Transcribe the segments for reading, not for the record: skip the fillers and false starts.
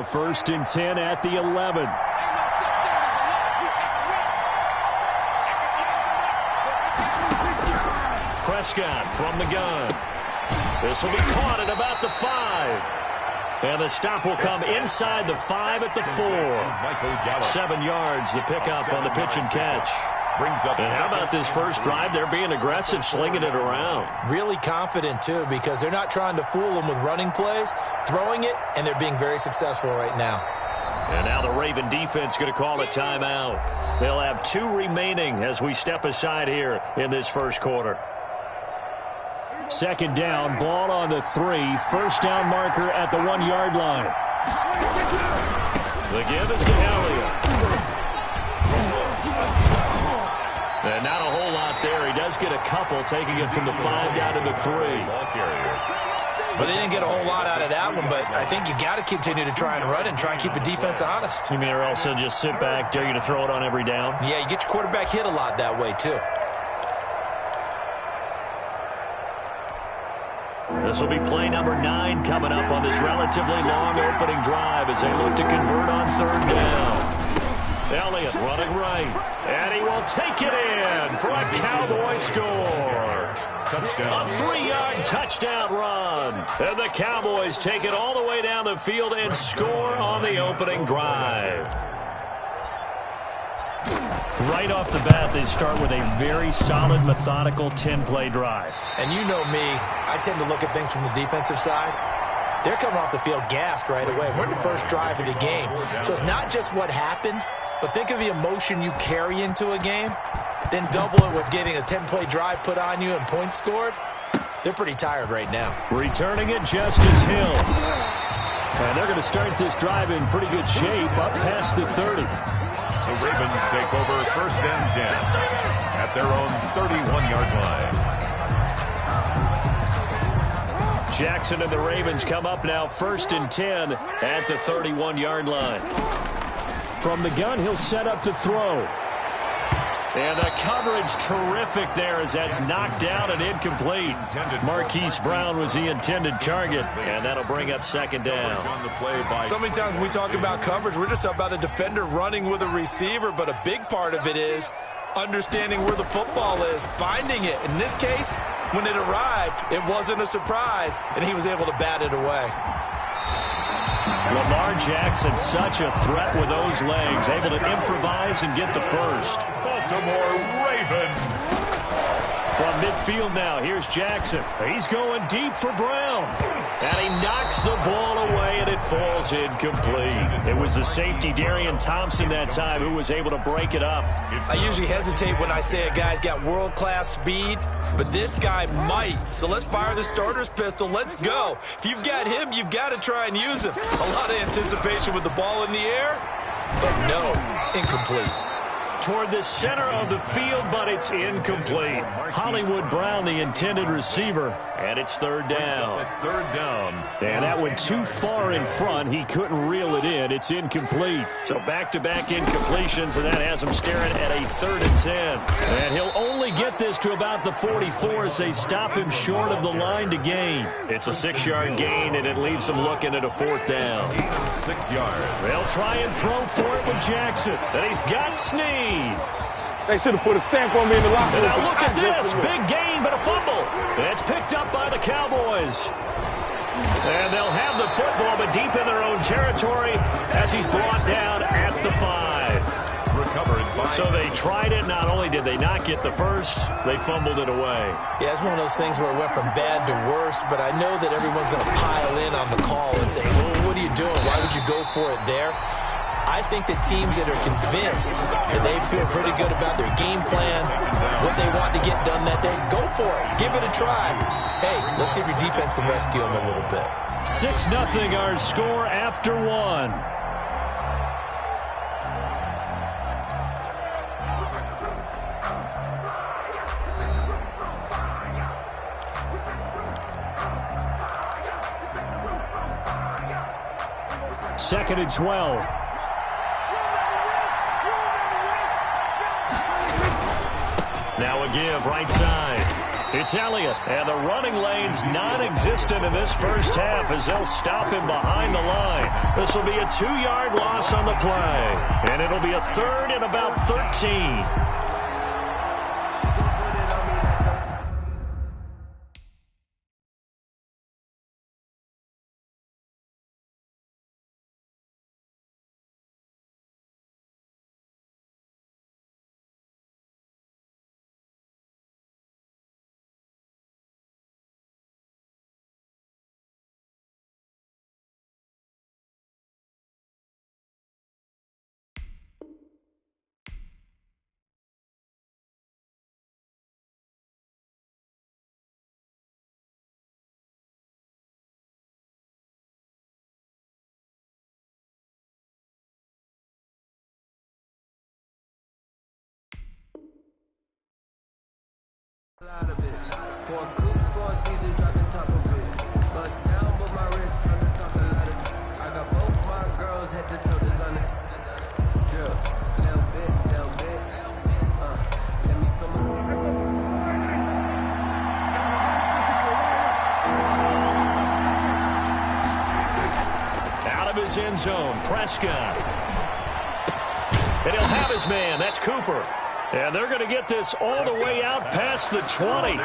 First and 10 at the 11. Prescott from the gun. This will be caught at about the 5. And the stop will come inside the 5 at the 4. 7 yards, the pickup on the pitch and catch. And how about this first drive? They're being aggressive, slinging it around. Really confident, too, because they're not trying to fool them with running plays, throwing it, and they're being very successful right now. And now the Raven defense going to call a timeout. They'll have 2 remaining as we step aside here in this first quarter. Second down, ball on the 3. First down marker at the 1-yard line. The give is to Elliott. And not a whole lot there. He does get a couple, taking it from the 5 down to the 3. But they didn't get a whole lot out of that one, but I think you got to continue to try and run and try and keep the defense honest. You mean or else just sit back, dare you to throw it on every down? Yeah, you get your quarterback hit a lot that way, too. This will be play number 9 coming up on this relatively long opening drive as they look to convert on 3rd down. Elliott running right, and he will take it in for a Cowboy score. Touchdown. A 3-yard touchdown run. And the Cowboys take it all the way down the field and score on the opening drive. Right off the bat, they start with a very solid, methodical 10-play drive. And you know me, I tend to look at things from the defensive side. They're coming off the field gassed right away. We're in the first drive of the game. So it's not just what happened, but think of the emotion you carry into a game, then double it with getting a 10-play drive put on you and points scored. They're pretty tired right now. Returning it, Justice Hill. And they're going to start this drive in pretty good shape up past the 30. The Ravens take over 1st and 10 at their own 31-yard line. Jackson and the Ravens come up now 1st and 10 at the 31-yard line. From the gun, he'll set up to throw. And the coverage terrific there as that's knocked down and incomplete. Marquise Brown was the intended target, and that'll bring up 2nd down. So many times when we talk about coverage, we're just about a defender running with a receiver, but a big part of it is understanding where the football is, finding it. In this case, when it arrived, it wasn't a surprise, and he was able to bat it away. Lamar Jackson, such a threat with those legs, able to improvise and get the first. Baltimore Ravens. From midfield now, here's Jackson. He's going deep for Brown. And he knocks the ball away, and it falls incomplete. It was the safety, Darian Thompson, that time, who was able to break it up. I usually hesitate when I say a guy's got world-class speed, but this guy might. So let's fire the starter's pistol. Let's go. If you've got him, you've got to try and use him. A lot of anticipation with the ball in the air, but no, incomplete. Toward the center of the field, but it's incomplete. Hollywood Brown, the intended receiver, and it's 3rd down. 3rd down. And that went too far in front. He couldn't reel it in. It's incomplete. So back-to-back incompletions, and that has him staring at a 3rd and 10. And he'll only get this to about the 44 as they stop him short of the line to gain. It's a 6-yard gain, and it leaves him looking at a 4th down. 6 yards. They'll try and throw for it with Jackson. And he's got Snead. They should have put a stamp on me in the locker room. Now look at this. Big gain, but a fumble. It's picked up by the Cowboys. And they'll have the football, but deep in their own territory as he's brought down at the 5. Recovered by... So they tried it. Not only did they not get the first, they fumbled it away. Yeah, it's one of those things where it went from bad to worse, but I know that everyone's going to pile in on the call and say, well, what are you doing? Why would you go for it there? I think that teams that are convinced that they feel pretty good about their game plan, what they want to get done that day, go for it. Give it a try. Hey, let's see if your defense can rescue them a little bit. 6-0 our score after 1. Second and 12. Now a give right side. It's Elliott, and the running lane's non-existent in this first half as they'll stop him behind the line. This will be a 2-yard loss on the play, and it'll be a 3rd and about 13. End zone, Prescott. And he'll have his man. That's Cooper. And they're going to get this all the way out past the 20.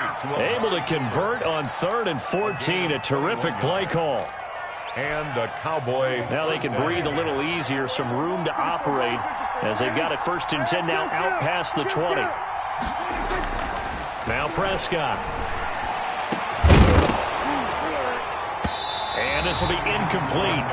Able to convert on 3rd and 14. A terrific play call. And a Cowboy. Now they can breathe a little easier. Some room to operate as they've got it 1st and 10 now out past the 20. Now Prescott. And this will be incomplete.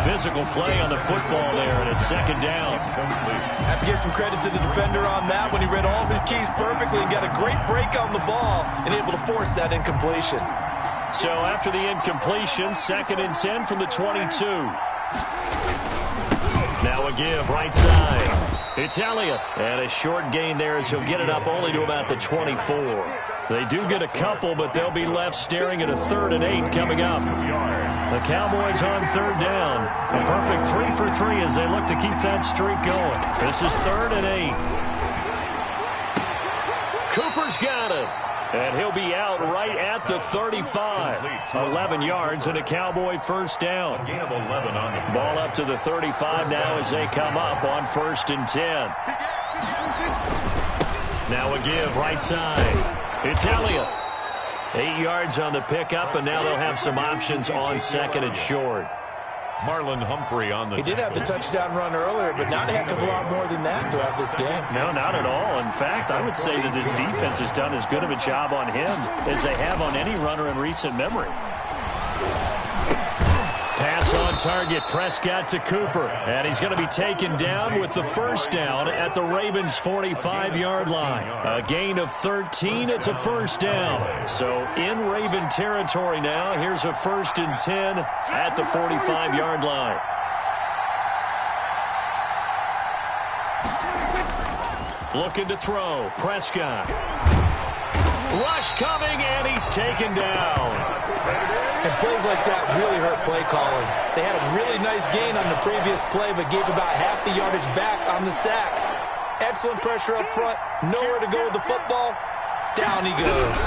Physical play on the football there, and it's 2nd down. Have to give some credit to the defender on that when he read all of his keys perfectly and got a great break on the ball and able to force that incompletion. So after the incompletion, 2nd and 10 from the 22. Now a give right side. It's Elliott. And a short gain there as he'll get it up only to about the 24. They do get a couple, but they'll be left staring at a 3rd and 8 coming up. The Cowboys on 3rd down. A perfect 3 for 3 as they look to keep that streak going. This is 3rd and 8. Cooper's got it. And he'll be out right at the 35. 11 yards and a Cowboy 1st down. Ball up to the 35 now as they come up on 1st and 10. Now a give right side. It's Elliott. 8 yards on the pickup, and now they'll have some options on 2nd and short. Marlon Humphrey on the He did have the touchdown run earlier, but not a heck of a lot more than that throughout this game. No, not at all. In fact, I would say that this defense has done as good of a job on him as they have on any runner in recent memory. Pass on target, Prescott to Cooper. And he's going to be taken down with the 1st down at the Ravens' 45-yard line. A gain of 13, it's a 1st down. So in Raven territory now, here's a 1st and 10 at the 45-yard line. Looking to throw, Prescott. Rush coming, and he's taken down. And plays like that really hurt play calling. They had a really nice gain on the previous play, but gave about half the yardage back on the sack. Excellent pressure up front. Nowhere to go with the football. Down he goes.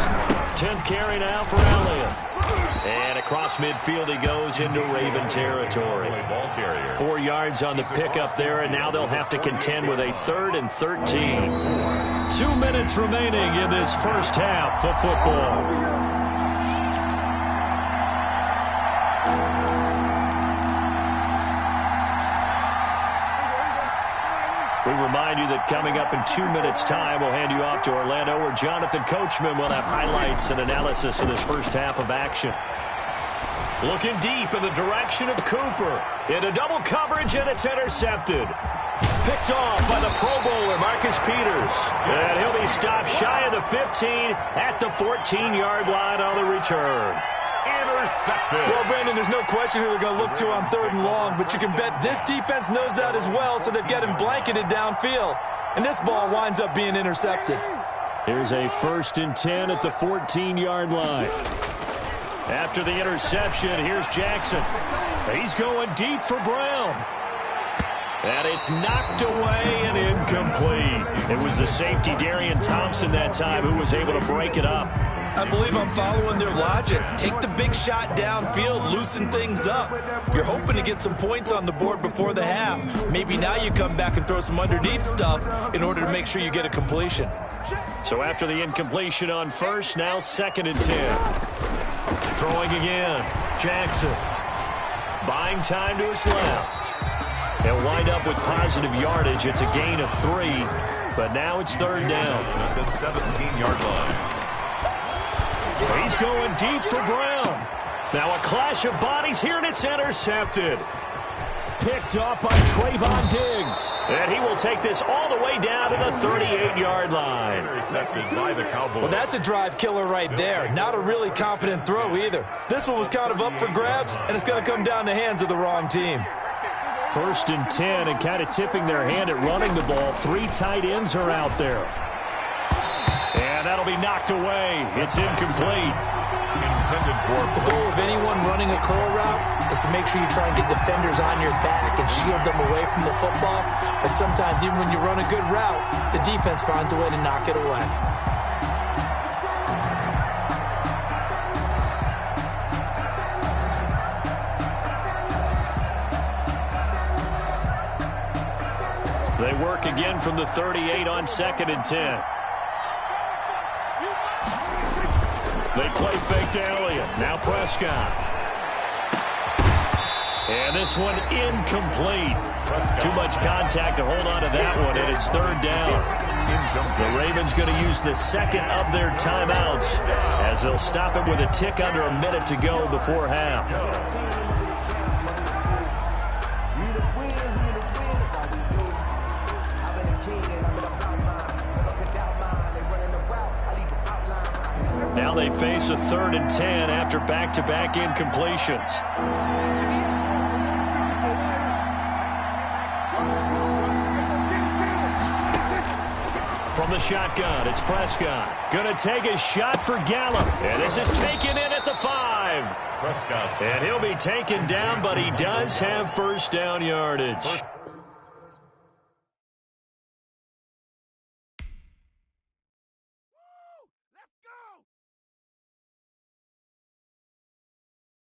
10th carry now for Elliott. And across midfield he goes into Raven territory. 4 yards on the pickup there, and now they'll have to contend with a 3rd and 13. 2 minutes remaining in this first half of football. We remind you that coming up in 2 minutes' time, we'll hand you off to Orlando, where Jonathan Coachman will have highlights and analysis of this first half of action. Looking deep in the direction of Cooper. Into double coverage, and it's intercepted. Picked off by the Pro Bowler, Marcus Peters. And he'll be stopped shy of the 15 at the 14-yard line on the return. Intercepted. Well, Brandon, there's no question who they're going to look to on 3rd and long, but you can bet this defense knows that as well, so they've got him blanketed downfield. And this ball winds up being intercepted. Here's a 1st and 10 at the 14-yard line. After the interception, here's Jackson. He's going deep for Brown. And it's knocked away and incomplete. It was the safety, Darian Thompson, that time, who was able to break it up. I believe I'm following their logic. Take the big shot downfield, loosen things up. You're hoping to get some points on the board before the half. Maybe now you come back and throw some underneath stuff in order to make sure you get a completion. So after the incompletion on first, now 2nd and 10. Throwing again. Jackson. Buying time to his left. He'll wind up with positive yardage. It's a gain of 3, but now it's 3rd down. At the 17-yard line. He's going deep for Brown. Now a clash of bodies here, and it's intercepted. Picked off by Trayvon Diggs. And he will take this all the way down to the 38-yard line. Intercepted by the Cowboys. Well, that's a drive killer right there. Not a really confident throw either. This one was kind of up for grabs, and it's going to come down the hands of the wrong team. 1st and 10, and kind of tipping their hand at running the ball. 3 tight ends are out there. And that'll be knocked away. It's incomplete. Intended for the goal of anyone running a curl route is to make sure you try and get defenders on your back and shield them away from the football. But sometimes even when you run a good route, the defense finds a way to knock it away. They work again from the 38 on 2nd and 10. They play fake to Elliott. Now Prescott. And this one incomplete. Too much contact to hold on to that one, and it's 3rd down. The Ravens going to use the 2nd of their timeouts as they'll stop it with a tick under a minute to go before half. Now they face a 3rd and 10 after back-to-back incompletions. From the shotgun, it's Prescott. Going to take a shot for Gallup. And this is taken in at the 5. Prescott. And he'll be taken down, but he does have 1st down yardage.